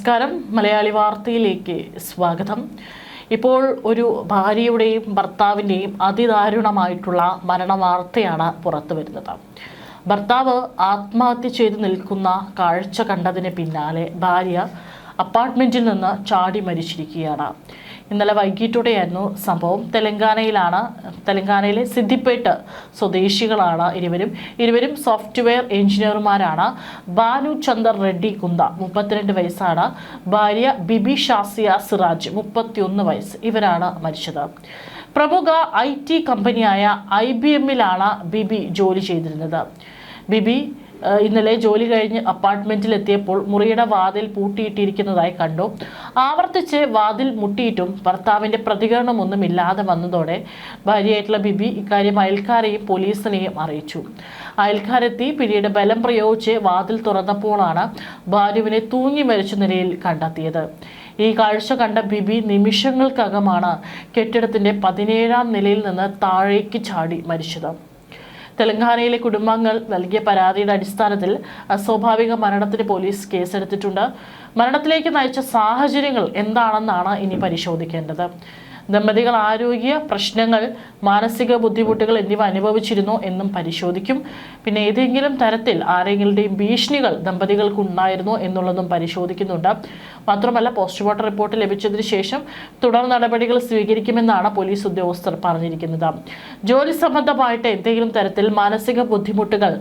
നമസ്കാരം. മലയാളി വാർത്തയിലേക്ക് സ്വാഗതം. ഇപ്പോൾ ഒരു ഭാര്യയുടെയും ഭർത്താവിൻ്റെയും അതിദാരുണമായിട്ടുള്ള മരണവാർത്തയാണ് പുറത്തു വരുന്നത്. ഭർത്താവ് ആത്മഹത്യ ചെയ്ത് നിൽക്കുന്ന കാഴ്ച കണ്ടതിന് പിന്നാലെ ഭാര്യ അപ്പാർട്ട്മെൻറ്റിൽ നിന്ന് ചാടി മരിച്ചിരിക്കുകയാണ്. ഇന്നലെ വൈകിട്ടോടെയായിരുന്നു സംഭവം. തെലങ്കാനയിലെ സിദ്ദിപ്പേട്ട് സ്വദേശികളാണ് ഇരുവരും സോഫ്റ്റ്വെയർ എഞ്ചിനീയർമാരാണ്. ഭാനു ചന്ദർ റെഡ്ഡി കുന്ദ 32 വയസ്സാണ്. ഭാര്യ ബിബി ഷാസിയ സിറാജ് 31 വയസ്സ്. ഇവരാണ് മരിച്ചത്. പ്രമുഖ IT കമ്പനിയായ IBMലാണ് ബിബി ജോലി ചെയ്തിരുന്നത്. ബിബി ഇന്നലെ ജോലി കഴിഞ്ഞ് അപ്പാർട്ട്മെൻറ്റിലെത്തിയപ്പോൾ മുറിയുടെ വാതിൽ പൂട്ടിയിട്ടിരിക്കുന്നതായി കണ്ടു. ആവർത്തിച്ച് വാതിൽ മുട്ടിയിട്ടും ഭർത്താവിൻ്റെ പ്രതികരണമൊന്നുമില്ലാതെ വന്നതോടെ ഭാര്യയായിട്ടുള്ള ബിബി ഇക്കാര്യം അയൽക്കാരെയും പോലീസിനെയും അറിയിച്ചു. അയൽക്കാരെത്തി പിന്നീട് ബലം പ്രയോഗിച്ച് വാതിൽ തുറന്നപ്പോഴാണ് ഭാര്യവിനെ തൂങ്ങി മരിച്ച നിലയിൽ കണ്ടെത്തിയത്. ഈ കാഴ്ച കണ്ട ബിബി നിമിഷങ്ങൾക്കകമാണ് കെട്ടിടത്തിൻ്റെ 17ാം നിലയിൽ നിന്ന് താഴേക്ക് ചാടി മരിച്ചത്. തെലങ്കാനയിലെ കുടുംബാംഗങ്ങൾ നൽകിയ പരാതിയുടെ അടിസ്ഥാനത്തിൽ അസ്വാഭാവിക മരണത്തിന് പോലീസ് കേസെടുത്തിട്ടുണ്ട്. മരണത്തിലേക്ക് നയിച്ച സാഹചര്യങ്ങൾ എന്താണെന്നാണ് ഇനി പരിശോധിക്കേണ്ടത്. ദമ്പതികൾ ആരോഗ്യ പ്രശ്നങ്ങൾ, മാനസിക ബുദ്ധിമുട്ടുകൾ എന്നിവ അനുഭവിച്ചിരുന്നോ എന്നും പരിശോധിക്കും. പിന്നെ ഏതെങ്കിലും തരത്തിൽ ആരെങ്കിലുടെയും ഭീഷണികൾ ദമ്പതികൾക്ക് ഉണ്ടായിരുന്നോ എന്നുള്ളതും പരിശോധിക്കുന്നുണ്ട്. മാത്രമല്ല, പോസ്റ്റ്മോർട്ടം റിപ്പോർട്ട് ലഭിച്ചതിന് ശേഷം തുടർ നടപടികൾ സ്വീകരിക്കുമെന്നാണ് പോലീസ് ഉദ്യോഗസ്ഥർ പറഞ്ഞിരിക്കുന്നത്. ജോലി സംബന്ധമായിട്ട് എന്തെങ്കിലും തരത്തിൽ മാനസിക ബുദ്ധിമുട്ടുകൾ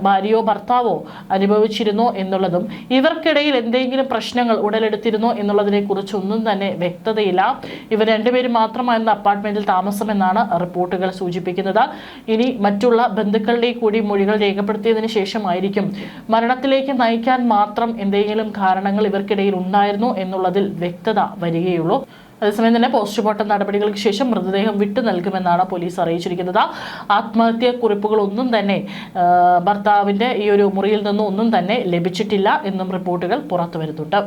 ഭാര്യയോ ഭർത്താവോ അനുഭവിച്ചിരുന്നോ എന്നുള്ളതും ഇവർക്കിടയിൽ എന്തെങ്കിലും പ്രശ്നങ്ങൾ ഉടലെടുത്തിരുന്നോ എന്നുള്ളതിനെ കുറിച്ചൊന്നും തന്നെ വ്യക്തതയില്ല. ഇവർ രണ്ടുപേരും മാത്രമായിരുന്ന അപ്പാർട്ട്മെന്റിൽ താമസമെന്നാണ് റിപ്പോർട്ടുകൾ സൂചിപ്പിക്കുന്നത്. ഇനി മറ്റുള്ള ബന്ധുക്കളുടെ കൂടി മൊഴികൾ രേഖപ്പെടുത്തിയതിനു ശേഷമായിരിക്കും മരണത്തിലേക്ക് നയിക്കാൻ മാത്രം എന്തെങ്കിലും കാരണങ്ങൾ ഇവർക്കിടയിൽ ഉണ്ടായിരുന്നോ എന്നുള്ളതിൽ വ്യക്തത വരികയുള്ളൂ. അതേസമയം തന്നെ പോസ്റ്റ്മോർട്ടം നടപടികൾക്ക് ശേഷം മൃതദേഹം വിട്ടു നൽകുമെന്നാണ് പോലീസ് അറിയിച്ചിരിക്കുന്നത്. ആത്മഹത്യാ കുറിപ്പുകളൊന്നും തന്നെ ഭർത്താവിൻ്റെ ഈ ഒരു മുറിയിൽ നിന്നും ഒന്നും തന്നെ ലഭിച്ചിട്ടില്ല എന്നും റിപ്പോർട്ടുകൾ പുറത്തു വരുന്നുണ്ട്.